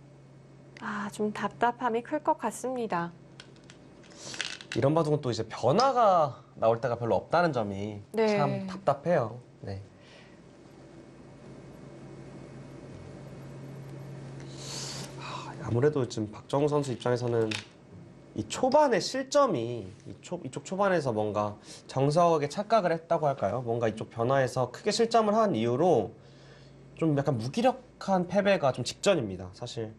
좀 답답함이 클 것 같습니다. 이런 바둑은 또 이제 변화가 나올 때가 별로 없다는 점이 네. 참 답답해요. 네. 아무래도 지금 박정우 선수 입장에서는 이 초반의 실점이 이쪽 초반에서 뭔가 정석하게 착각을 했다고 할까요? 뭔가 이쪽 변화에서 크게 실점을 한 이후로 좀 약간 무기력한 패배가 좀 직전입니다. 사실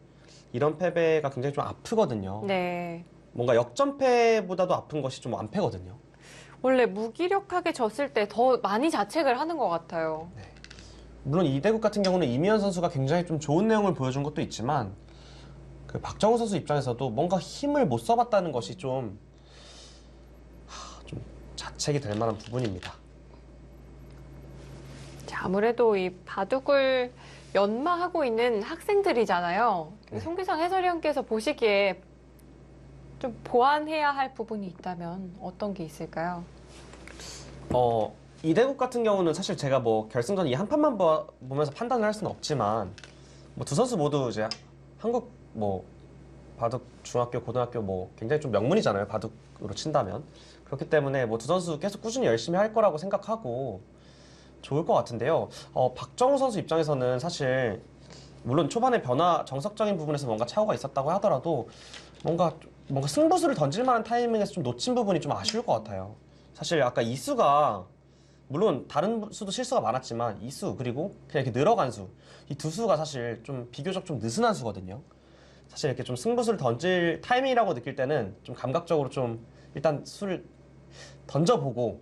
이런 패배가 굉장히 좀 아프거든요. 네. 뭔가 역전패보다도 아픈 것이 좀 완패거든요. 원래 무기력하게 졌을 때 더 많이 자책을 하는 것 같아요. 물론 이대국 같은 경우는 이미연 선수가 굉장히 좀 좋은 내용을 보여준 것도 있지만 그 박정우 선수 입장에서도 뭔가 힘을 못 써봤다는 것이 좀 자책이 될 만한 부분입니다. 자, 아무래도 이 바둑을 연마하고 있는 학생들이잖아요. 네. 송기상 해설위원께서 보시기에 좀 보완해야 할 부분이 있다면 어떤 게 있을까요? 이대국 같은 경우는 사실 제가 뭐 결승전 이 한 판만 보면서 판단을 할 수는 없지만 뭐 두 선수 모두 이제 한국 뭐 바둑 중학교 고등학교 뭐 굉장히 좀 명문이잖아요. 바둑으로 친다면 그렇기 때문에 뭐 두 선수 계속 꾸준히 열심히 할 거라고 생각하고 좋을 것 같은데요. 박정우 선수 입장에서는 사실 물론 초반에 정석적인 부분에서 뭔가 차후가 있었다고 하더라도 뭔가 승부수를 던질 만한 타이밍에서 좀 놓친 부분이 좀 아쉬울 것 같아요. 사실 아까 이수가 물론 다른 수도 실수가 많았지만 이수 그리고 그냥 이렇게 늘어간 수 이 두 수가 사실 좀 비교적 좀 느슨한 수거든요. 사실 이렇게 좀 승부수를 던질 타이밍이라고 느낄 때는 좀 감각적으로 좀 일단 수를 던져보고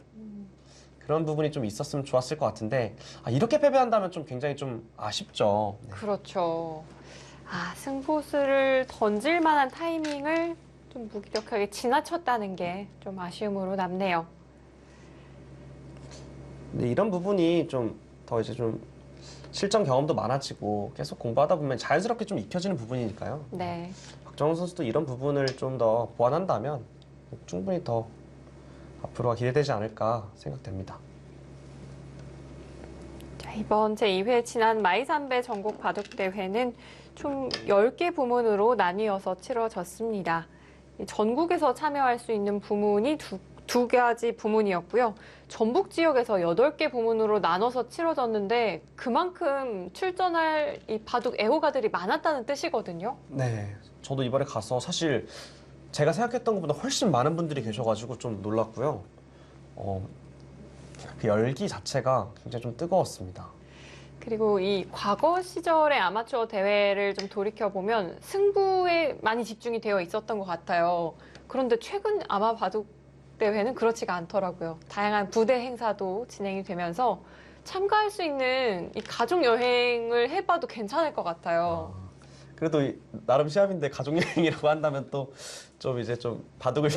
그런 부분이 좀 있었으면 좋았을 것 같은데 이렇게 패배한다면 좀 굉장히 좀 아쉽죠. 네. 그렇죠. 승부수를 던질 만한 타이밍을 좀 무기력하게 지나쳤다는 게 좀 아쉬움으로 남네요. 근데 이런 부분이 좀 더 이제 좀 실전 경험도 많아지고 계속 공부하다 보면 자연스럽게 좀 익혀지는 부분이니까요. 네. 박정우 선수도 이런 부분을 좀 더 보완한다면 충분히 더 앞으로가 기대되지 않을까 생각됩니다. 자, 이번 제2회 진안 마이산배 전국 바둑대회는 총 10개 부문으로 나뉘어서 치러졌습니다. 전국에서 참여할 수 있는 부문이 두 가지 부문이었고요. 전북 지역에서 8개 부문으로 나눠서 치러졌는데 그만큼 출전할 이 바둑 애호가들이 많았다는 뜻이거든요. 네, 저도 이번에 가서 사실 제가 생각했던 것보다 훨씬 많은 분들이 계셔가지고 좀 놀랐고요. 그 열기 자체가 굉장히 좀 뜨거웠습니다. 그리고 이 과거 시절의 아마추어 대회를 좀 돌이켜보면 승부에 많이 집중이 되어 있었던 것 같아요. 그런데 최근 아마 바둑 대회는 그렇지가 않더라고요. 다양한 부대 행사도 진행이 되면서 참가할 수 있는 이 가족 여행을 해봐도 괜찮을 것 같아요. 그래도 나름 시합인데 가족 여행이라고 한다면 또 좀 이제 좀 바둑에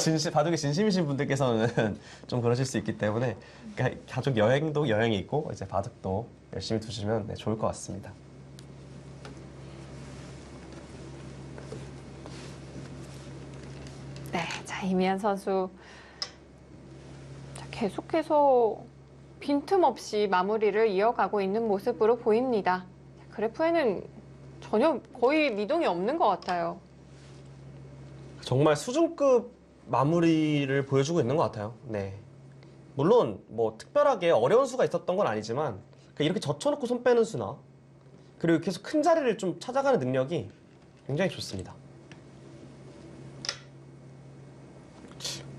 진심이신 분들께서는 좀 그러실 수 있기 때문에 그러니까 가족 여행도 여행이 있고 이제 바둑도 열심히 두시면 네, 좋을 것 같습니다. 네, 자, 이미연 선수 자, 계속해서 빈틈없이 마무리를 이어가고 있는 모습으로 보입니다. 그래프에는 전혀 거의 미동이 없는 것 같아요. 정말 수준급 마무리를 보여주고 있는 것 같아요. 네. 물론 뭐 특별하게 어려운 수가 있었던 건 아니지만 이렇게 젖혀놓고 손 빼는 수나 그리고 계속 큰 자리를 좀 찾아가는 능력이 굉장히 좋습니다.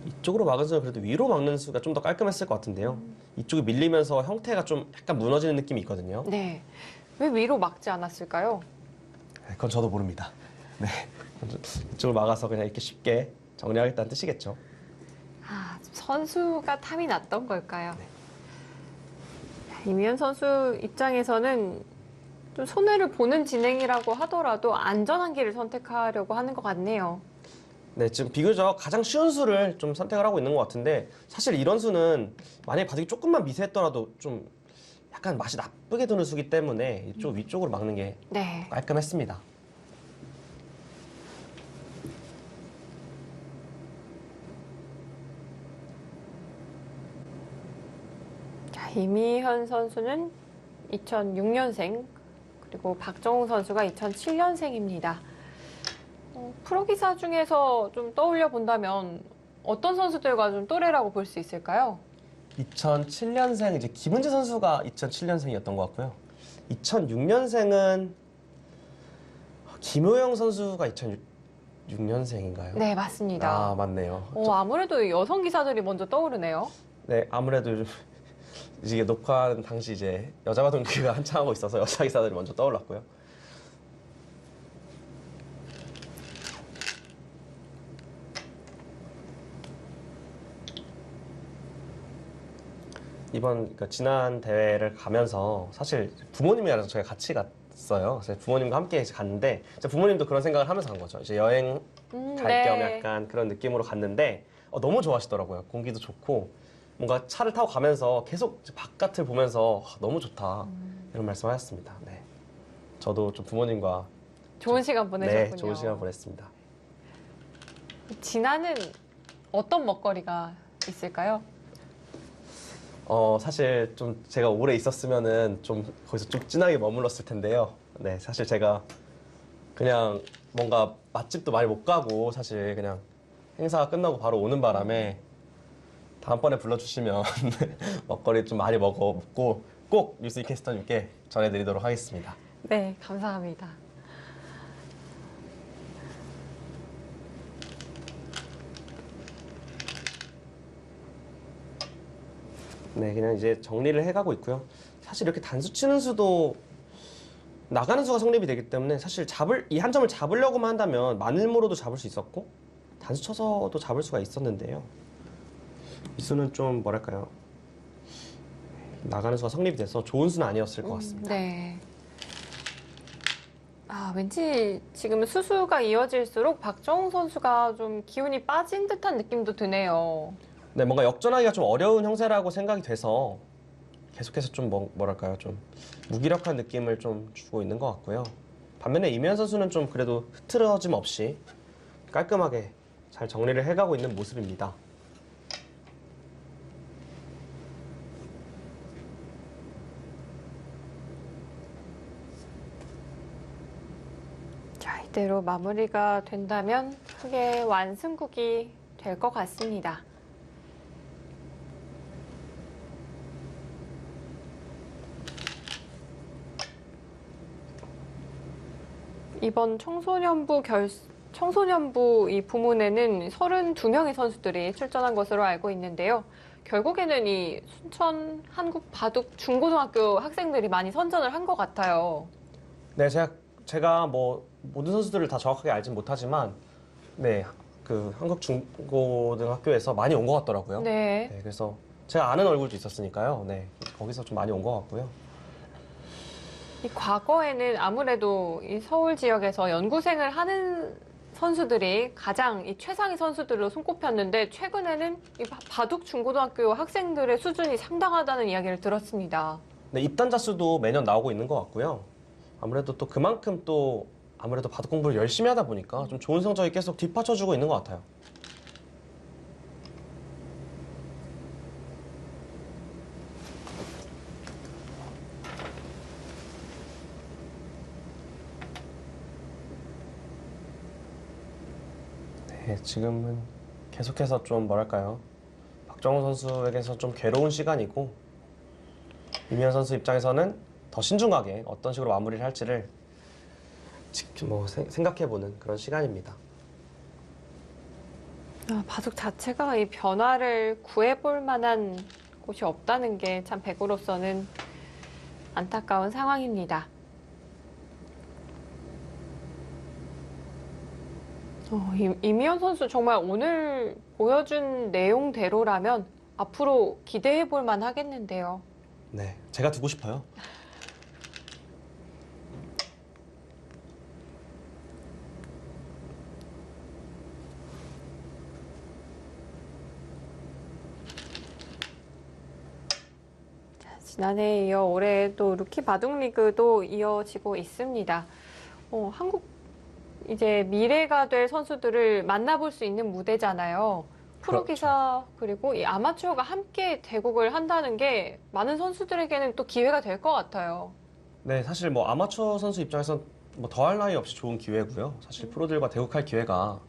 이쪽으로 막은 수는 그래도 위로 막는 수가 좀 더 깔끔했을 것 같은데요. 이쪽이 밀리면서 형태가 좀 약간 무너지는 느낌이 있거든요. 네, 왜 위로 막지 않았을까요? 그건 저도 모릅니다. 네. 이쪽을 막아서 그냥 이렇게 쉽게 정리하겠다는 뜻이겠죠. 아, 선수가 탐이 났던 걸까요? 이미연 선수 입장에서는 좀 손해를 보는 진행이라고 하더라도 안전한 길을 선택하려고 하는 것 같네요. 네, 지금 비교적 가장 쉬운 수를 좀 선택을 하고 있는 것 같은데 사실 이런 수는 만약에 바둑이 조금만 미세했더라도 좀 약간 맛이 나쁘게 드는 수기 때문에 이쪽 위쪽으로 막는 게 네. 깔끔했습니다. 자, 이미현 선수는 2006년생, 그리고 박정웅 선수가 2007년생입니다. 프로기사 중에서 좀 떠올려 본다면 어떤 선수들과 좀 또래라고 볼 수 있을까요? 2007년생 이제 김은지 선수가 2007년생이었던 것 같고요. 2006년생은 김효영 선수가 2006년생인가요? 네, 맞습니다. 아, 맞네요. 아무래도 여성 기사들이 먼저 떠오르네요. 네, 아무래도 요즘 이게 녹화하는 당시 이제 여자 바둑기가 한창 하고 있어서 여자 기사들이 먼저 떠올랐고요. 그러니까 지난 대회를 가면서 사실 부모님이랑 저희가 같이 갔어요. 그래서 부모님과 함께 이제 갔는데 이제 부모님도 그런 생각을 하면서 간 거죠. 이제 여행 갈 겸 네. 약간 그런 느낌으로 갔는데 너무 좋아하시더라고요. 공기도 좋고 뭔가 차를 타고 가면서 계속 이제 바깥을 보면서 너무 좋다 이런 말씀하셨습니다. 네, 저도 좀 부모님과 좋은 시간 보내셨군요. 네, 좋은 시간 보냈습니다. 진아는 어떤 먹거리가 있을까요? 사실 좀 제가 오래 있었으면은 좀 거기서 좀 진하게 머물렀을 텐데요. 네, 사실 제가 그냥 뭔가 맛집도 많이 못 가고 사실 그냥 행사가 끝나고 바로 오는 바람에 다음번에 불러주시면 먹거리 좀 많이 먹고 꼭 뉴스 이캐스터님께 전해드리도록 하겠습니다. 네, 감사합니다. 네, 그냥 이제 정리를 해가고 있고요. 사실 이렇게 단수 치는 수도 나가는 수가 성립이 되기 때문에 사실 이 한 점을 잡으려고만 한다면 마늘모로도 잡을 수 있었고 단수 쳐서도 잡을 수가 있었는데요. 이 수는 좀 뭐랄까요, 나가는 수가 성립이 돼서 좋은 수는 아니었을 것 같습니다. 네. 왠지 지금 수수가 이어질수록 박정웅 선수가 좀 기운이 빠진 듯한 느낌도 드네요. 네, 뭔가 역전하기가 좀 어려운 형세라고 생각이 돼서 계속해서 좀 뭐랄까요, 좀 무기력한 느낌을 좀 주고 있는 것 같고요. 반면에 이미연 선수는 좀 그래도 흐트러짐 없이 깔끔하게 잘 정리를 해가고 있는 모습입니다. 자, 이대로 마무리가 된다면 크게 완승국이 될 것 같습니다. 이번 청소년부 이 부문에는 32명의 선수들이 출전한 것으로 알고 있는데요. 결국에는 이 순천 한국 바둑 중고등학교 학생들이 많이 선전을 한 것 같아요. 네, 제가 뭐 모든 선수들을 다 정확하게 알진 못하지만 네, 그 한국 중고등학교에서 많이 온 것 같더라고요. 네. 네, 그래서 제가 아는 얼굴도 있었으니까요. 네, 거기서 좀 많이 온 것 같고요. 이 과거에는 아무래도 이 서울 지역에서 연구생을 하는 선수들이 가장 이 최상위 선수들로 손꼽혔는데 최근에는 이 바둑 중고등학교 학생들의 수준이 상당하다는 이야기를 들었습니다. 네, 입단자 수도 매년 나오고 있는 것 같고요. 아무래도 또 그만큼 또 아무래도 바둑 공부를 열심히 하다 보니까 좀 좋은 성적이 계속 뒷받쳐주고 있는 것 같아요. 네, 지금은 계속해서 좀 뭐랄까요. 박정우 선수에게서 좀 괴로운 시간이고 이미현 선수 입장에서는 더 신중하게 어떤 식으로 마무리를 할지를 생각해보는 그런 시간입니다. 바둑 자체가 이 변화를 구해볼 만한 곳이 없다는 게 참 배구로서는 안타까운 상황입니다. 이미현 선수 정말 오늘 보여준 내용대로라면 앞으로 기대해볼 만하겠는데요. 네, 제가 두고 싶어요. 지난해에 이어 올해 또 루키 바둑 리그도 이어지고 있습니다. 한국 이제 미래가 될 선수들을 만나볼 수 있는 무대잖아요. 프로기사 그리고 이 아마추어가 함께 대국을 한다는 게 많은 선수들에게는 또 기회가 될 것 같아요. 네, 사실 뭐 아마추어 선수 입장에서 뭐 더할 나위 없이 좋은 기회고요. 사실 프로들과 대국할 기회가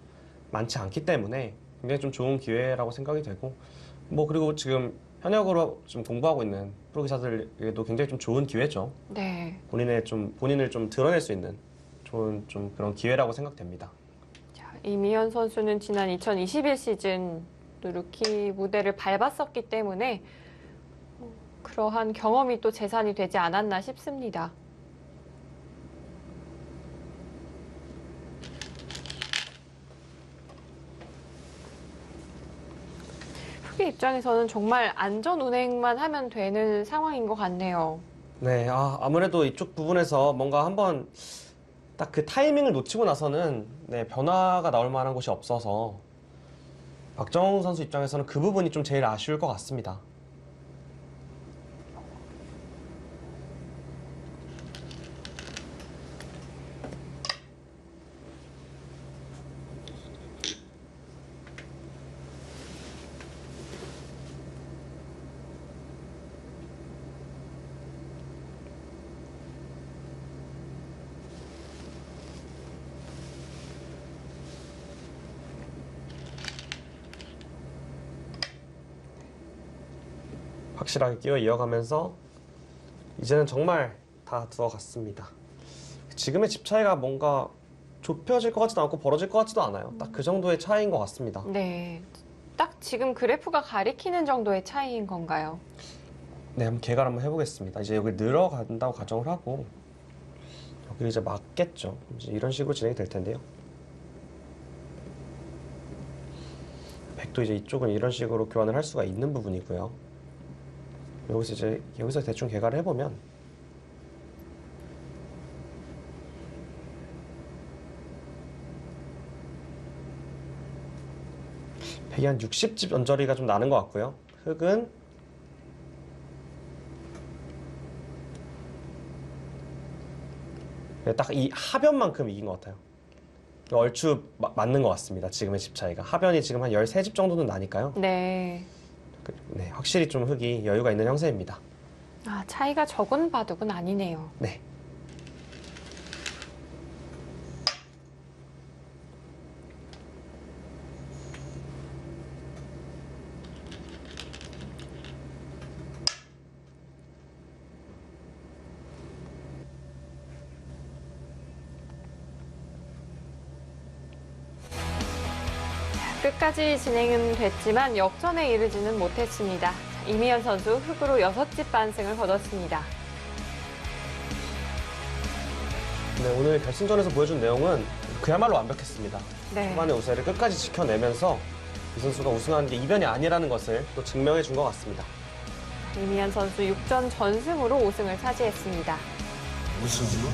많지 않기 때문에 굉장히 좀 좋은 기회라고 생각이 되고 뭐 그리고 지금 현역으로 좀 공부하고 있는 프로기사들에게도 굉장히 좀 좋은 기회죠. 네. 본인을 좀 드러낼 수 있는 좋은 좀 그런 기회라고 생각됩니다. 자, 이미현 선수는 지난 2021 시즌 또 루키 무대를 밟았었기 때문에 그러한 경험이 또 재산이 되지 않았나 싶습니다. 후기 입장에서는 정말 안전 운행만 하면 되는 상황인 것 같네요. 네, 아무래도 이쪽 부분에서 뭔가 한번 딱 그 타이밍을 놓치고 나서는 네, 변화가 나올 만한 곳이 없어서 박정우 선수 입장에서는 그 부분이 좀 제일 아쉬울 것 같습니다. 확실하게 끼워 이어가면서 이제는 정말 다 들어갔습니다. 지금의 집 차이가 뭔가 좁혀질 것 같지도 않고 벌어질 것 같지도 않아요. 딱 그 정도의 차이인 것 같습니다. 네. 딱 지금 그래프가 가리키는 정도의 차이인 건가요? 네, 한번 계산 한번 해보겠습니다. 이제 여기 늘어간다고 가정을 하고 여기를 이제 맞겠죠. 이제 이런 식으로 진행이 될 텐데요. 백도 이제 이쪽은 이런 식으로 교환을 할 수가 있는 부분이고요. 여기서 대충 계산을 해보면 백이 한 60집 언저리가 좀 나는 것 같고요. 흑은 딱 이 하변만큼 이긴 것 같아요. 얼추 맞는 것 같습니다. 지금의 집 차이가. 하변이 지금 한 13집 정도는 나니까요. 네. 네, 확실히 좀 흑이 여유가 있는 형세입니다. 차이가 적은 바둑은 아니네요. 네. 끝까지 진행은 됐지만 역전에 이르지는 못했습니다. 이미연 선수 흙으로 6집 반승을 거뒀습니다. 네, 오늘 결승전에서 보여준 내용은 그야말로 완벽했습니다. 네. 초반의 우세를 끝까지 지켜내면서 이 선수가 우승하는 게 이변이 아니라는 것을 또 증명해 준 것 같습니다. 이미연 선수 6전 전승으로 우승을 차지했습니다. 우승으로?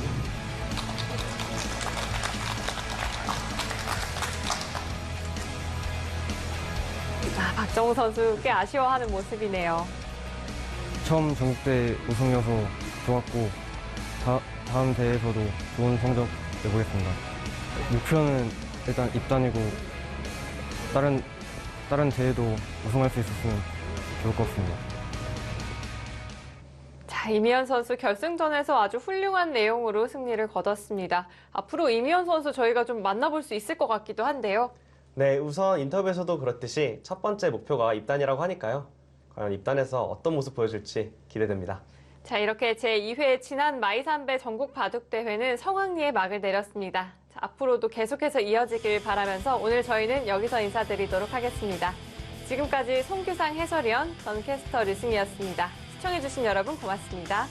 박정우 선수 꽤 아쉬워하는 모습이네요. 처음 전국대 우승이어서 좋았고 다음 대회에서도 좋은 성적 내보겠습니다. 목표는 일단 입단이고 다른 대회도 우승할 수 있었으면 좋을 것 같습니다. 자, 이미연 선수 결승전에서 아주 훌륭한 내용으로 승리를 거뒀습니다. 앞으로 이미연 선수 저희가 좀 만나볼 수 있을 것 같기도 한데요. 네, 우선 인터뷰에서도 그렇듯이 첫 번째 목표가 입단이라고 하니까요. 과연 입단에서 어떤 모습 보여줄지 기대됩니다. 자, 이렇게 제2회 지난 마이산배 전국 바둑대회는 성황리에 막을 내렸습니다. 자, 앞으로도 계속해서 이어지길 바라면서 오늘 저희는 여기서 인사드리도록 하겠습니다. 지금까지 송규상 해설위원, 전 캐스터 류승이었습니다. 시청해주신 여러분 고맙습니다.